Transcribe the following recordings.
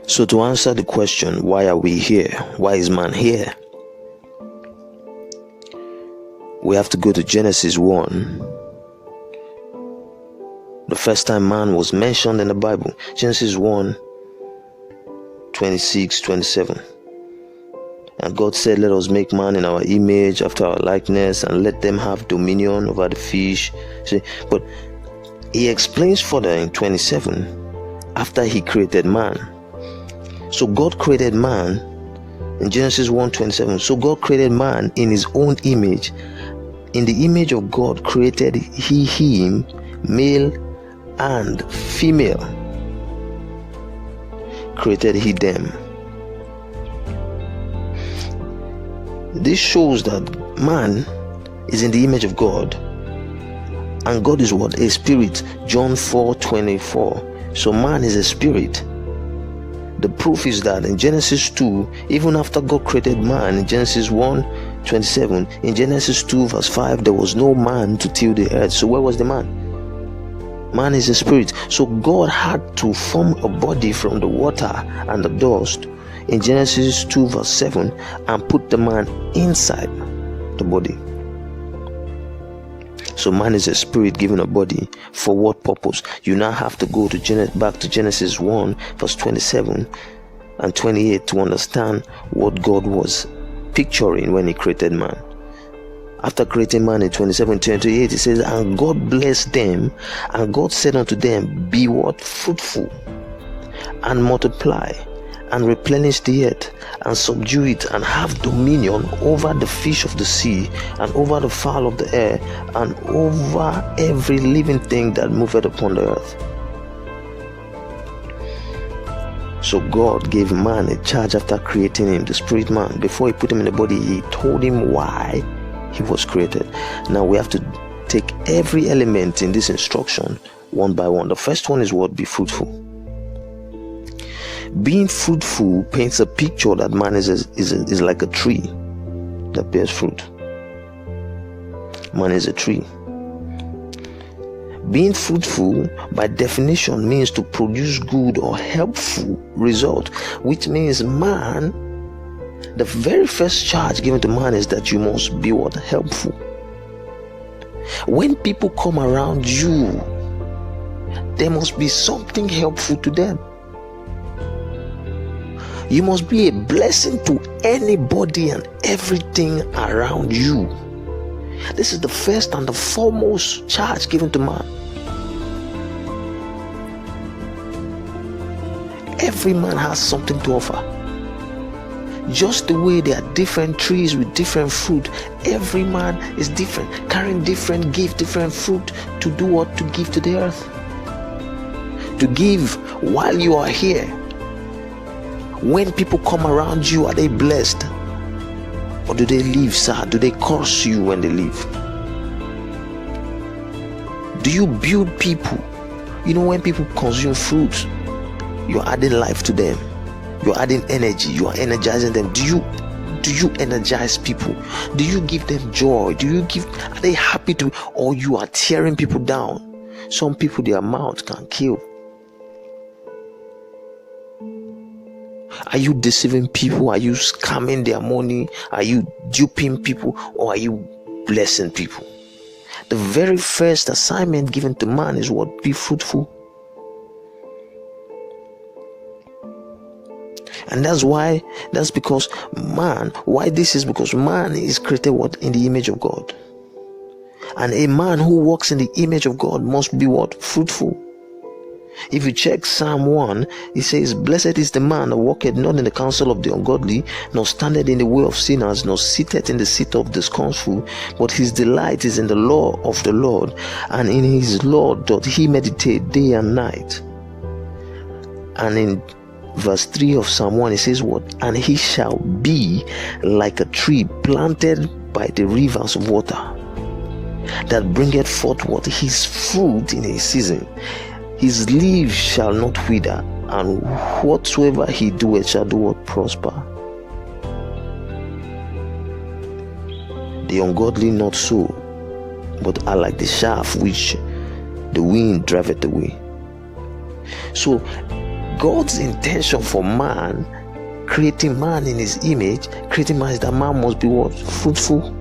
So to answer the question, why are we here? Why is man here? We have to go to Genesis 1. The first time man was mentioned in the Bible. Genesis 1, 26, 27. And God said, let us make man in our image, after our likeness, and let them have dominion over the fish. See, but he explains further in 27, after he created man. So God created man in Genesis 1:27. So God created man in his own image. In the image of God created he him, male and female. Created he them. This shows that man is in the image of God, and God is what? A spirit. John 4:24. So man is a spirit. The proof is that in Genesis 2, even after God created man in Genesis 1:27, in Genesis 2 verse 5, there was no man to till the earth. So where was the man? Man is a spirit. So God had to form a body from the water and the dust in Genesis 2 verse 7 and put the man inside the body. So man is a spirit given a body. For what purpose? You now have to go to back to Genesis 1 verse 27 and 28 to understand what God was picturing when he created man. After creating man in 27:28, it says, and God blessed them, and God said unto them, be what? Fruitful, and multiply, and replenish the earth, and subdue it, and have dominion over the fish of the sea, and over the fowl of the air, and over every living thing that moveth upon the earth. So God gave man a charge after creating him, the spirit man. Before he put him in the body, he told him why he was created. Now we have to take every element in this instruction one by one. The first one is what? Be fruitful. Being fruitful paints a picture that man is like a tree that bears fruit. Man is a tree. Being fruitful by definition means to produce good or helpful result, which means man, the very first charge given to man is that you must be what? Helpful. When people come around you, there must be something helpful to them. You must be a blessing to anybody and everything around you. This is the first and the foremost charge given to man. Every man has something to offer. Just the way there are different trees with different fruit, every man is different, carrying different gift, different fruit to do what? To give to the earth. To give while you are here. When people come around you, are they blessed? Or do they leave sad? Do they curse you when they leave? Do you build people? You know, when people consume fruits, you're adding life to them. You're adding energy. You are energizing them. Do you energize people? Do you give them joy? Are they happy to, or you are tearing people down? Some people, their mouth can kill. Are you deceiving people? Are you scamming their money? Are you duping people? Or are you blessing people? The very first assignment given to man is what? Be fruitful. And that's because man, why this is because man is created what? In the image of God. And a man who walks in the image of God must be what? Fruitful. If you check Psalm 1, it says, blessed is the man that walketh not in the counsel of the ungodly, nor standeth in the way of sinners, nor sitteth in the seat of the scornful, but his delight is in the law of the Lord, and in his law doth he meditate day and night. And in verse 3 of Psalm 1, it says what? And he shall be like a tree planted by the rivers of water, that bringeth forth what? His fruit in his season. His leaves shall not wither, and whatsoever he doeth shall do what? Prosper. The ungodly not so, but are like the chaff which the wind driveth away. So God's intention for man, creating man in his image, creating man, is that man must be what? Fruitful.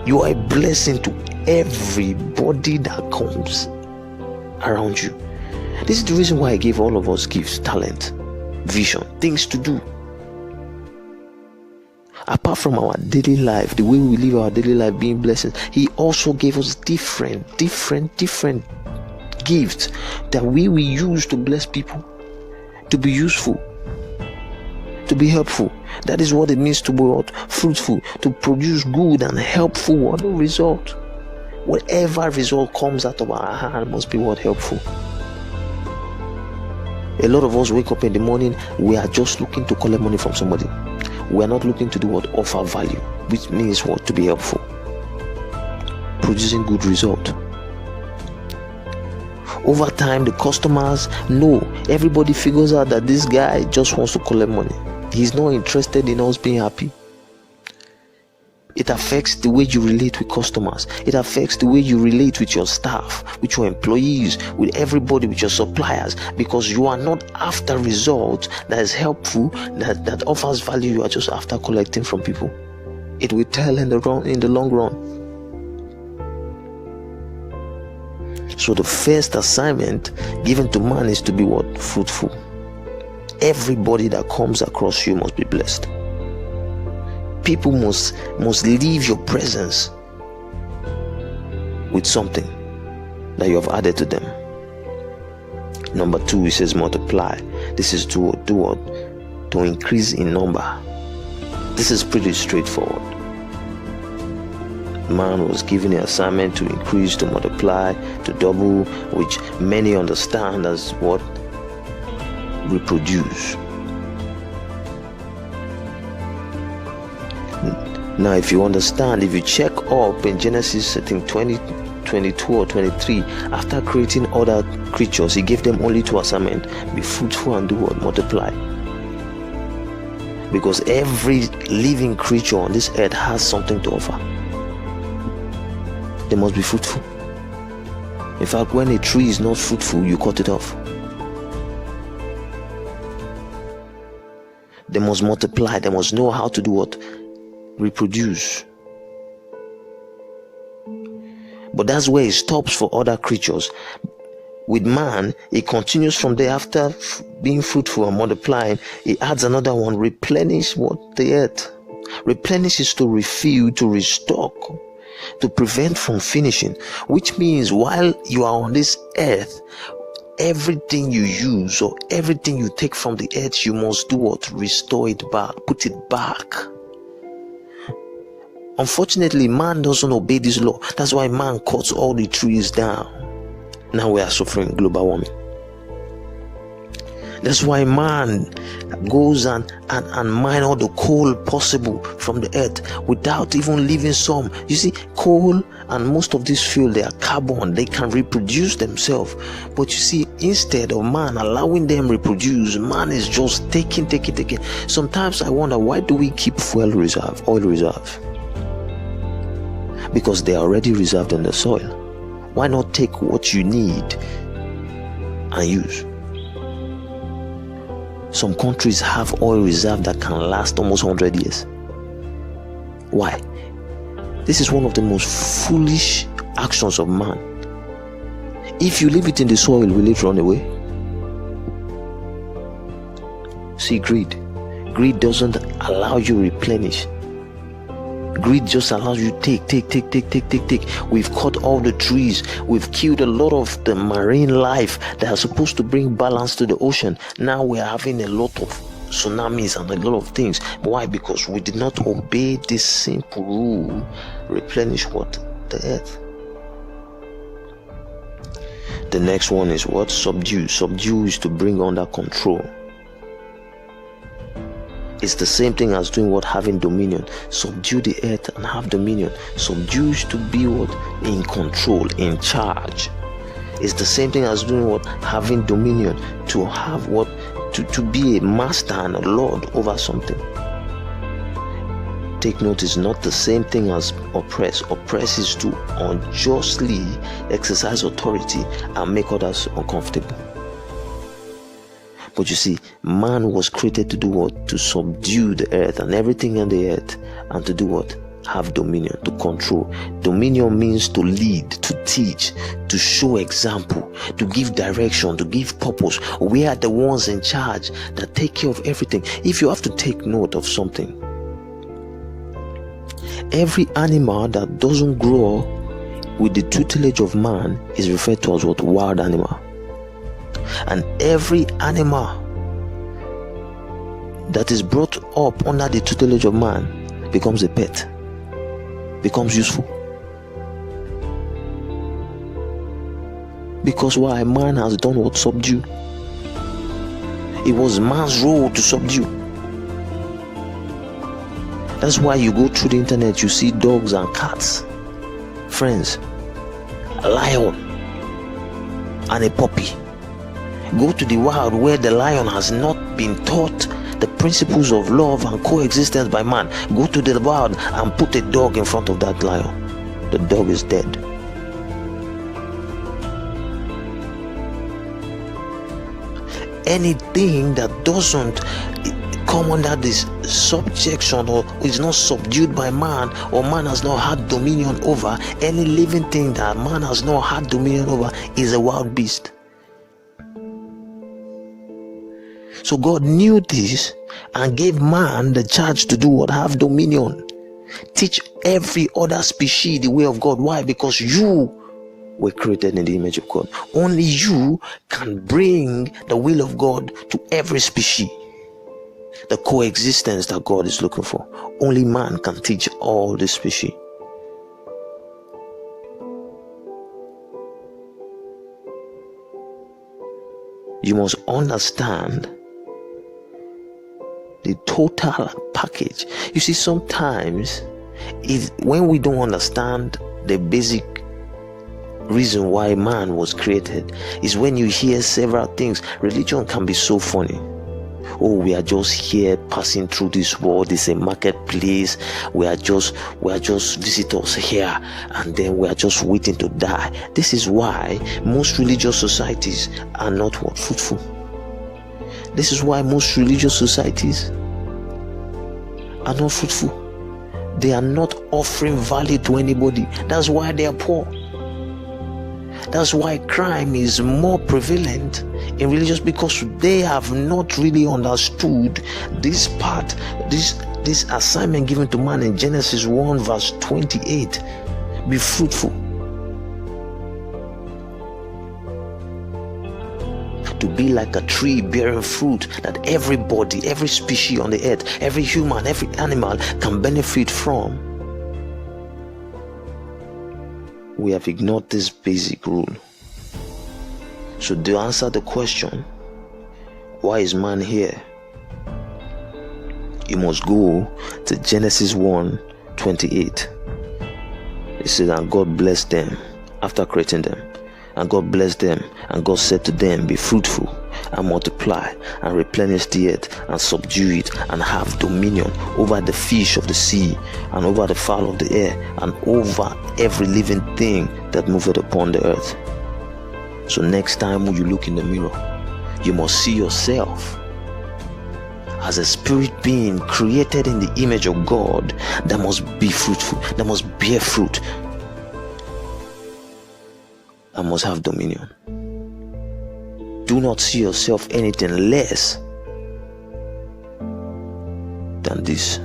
You are a blessing to everybody that comes around you. This is the reason why I gave all of us gifts, talent, vision, things to do. Apart from our daily life, the way we live our daily life being blessings, He also gave us different gifts that we will use to bless people, to be useful, to be helpful. That is what it means to be what? Fruitful, to produce good and helpful what? Result. Whatever result comes out of our hand must be what? Helpful. A lot of us wake up in the morning, we are just looking to collect money from somebody. We are not looking to do what? Offer value, which means what? To be helpful, producing good result. Over time, the customers know, everybody figures out that this guy just wants to collect money. He's not interested in us being happy. It affects the way you relate with customers. It affects the way you relate with your staff, with your employees, with everybody, with your suppliers, because you are not after results that is helpful, that offers value. You are just after collecting from people. It will tell in the long run. So the first assignment given to man is to be what? Fruitful. Everybody that comes across you must be blessed. People must leave your presence with something that you have added to them. Number 2, it says multiply. This is to do what? To increase in number. This is pretty straightforward. Man was given the assignment to increase, to multiply, to double, which many understand as what? Reproduce. Now, if you understand, if you check up in Genesis, I think 22 or 23, after creating other creatures, He gave them only 2 assignments: be fruitful and do what? Multiply. Because every living creature on this earth has something to offer. They must be fruitful. In fact, when a tree is not fruitful, you cut it off. They must multiply. They must know how to do what? Reproduce. But that's where it stops for other creatures. With man, it continues from there. After being fruitful and multiplying, he adds another one: replenish what? The earth. Replenish is to refill, to restock, to prevent from finishing, which means while you are on this earth, everything you use or everything you take from the earth, you must do what? Restore it back, put it back. Unfortunately, man doesn't obey this law. That's why man cuts all the trees down. Now we are suffering global warming. That's why man goes and mine all the coal possible from the earth without even leaving some. You see, coal and most of this fuel, they are carbon. They can reproduce themselves. But you see, instead of man allowing them reproduce, man is just taking. Sometimes I wonder, why do we keep oil reserve? Because they are already reserved in the soil. Why not take what you need and use? Some countries have oil reserve that can last almost 100 years. Why? This is one of the most foolish actions of man. If you leave it in the soil, will it run away? See, greed doesn't allow you to replenish. Greed just allows you to take. We've cut all the trees. We've killed a lot of the marine life that are supposed to bring balance to the ocean. Now we're having a lot of tsunamis and a lot of things. Why? Because we did not obey this simple rule: replenish what? The earth. The next one is what? Subdue. Subdue is to bring under control. It's the same thing as doing what? Having dominion. Subdue the earth and have dominion. Subdue is to be what? In control, in charge. It's the same thing as doing what? Having dominion. To have what? To be a master and a lord over something. take note, is not the same thing as oppress. Oppress is to unjustly exercise authority and make others uncomfortable. But you see, man was created to do what? To subdue the earth and everything on the earth, and to do what? Have dominion, to control. Dominion means to lead, to teach, to show example, to give direction, to give purpose. We are the ones in charge that take care of everything. If you have to take note of something, every animal that doesn't grow with the tutelage of man is referred to as what? Wild animal. And every animal that is brought up under the tutelage of man becomes a pet, becomes useful. Because why? Man has done what? Subdue. It was man's role to subdue. That's why you go through the internet, you see dogs and cats, friends, a lion and a puppy. Go to the wild where the lion has not been taught the principles of love and coexistence by man. Go to the wild and put a dog in front of that lion. The dog is dead. Anything that doesn't come under this subjection or is not subdued by man, or man has not had dominion over, any living thing that man has not had dominion over is a wild beast. So God knew this and gave man the charge to do what? Have dominion. Teach every other species the way of God. Why? Because you were created in the image of God. Only you can bring the will of God to every species. The coexistence that God is looking for. Only man can teach all the species. You must understand the total package. You see, sometimes when we don't understand the basic reason why man was created, is when you hear several things. Religion can be so funny. Oh, we are just here passing through this world. It's a marketplace. We are just visitors here, and then we are just waiting to die. This is why most religious societies are not what? Fruitful. This is why most religious societies are not fruitful. They are not offering value to anybody. That's why they are poor. That's why crime is more prevalent in religious, because they have not really understood this part, this assignment given to man in Genesis 1 verse 28. Be fruitful. To be like a tree bearing fruit that everybody, every species on the earth, every human, every animal can benefit from. We have ignored this basic rule. So to answer the question, why is man here? You must go to Genesis 1:28. It says, and God blessed them after creating them. And God blessed them, and God said to them, be fruitful and multiply and replenish the earth and subdue it and have dominion over the fish of the sea and over the fowl of the air and over every living thing that moveth upon the earth. So next time when you look in the mirror, you must see yourself as a spirit being created in the image of God that must be fruitful, that must bear fruit, and must have dominion. Do not see yourself anything less than this.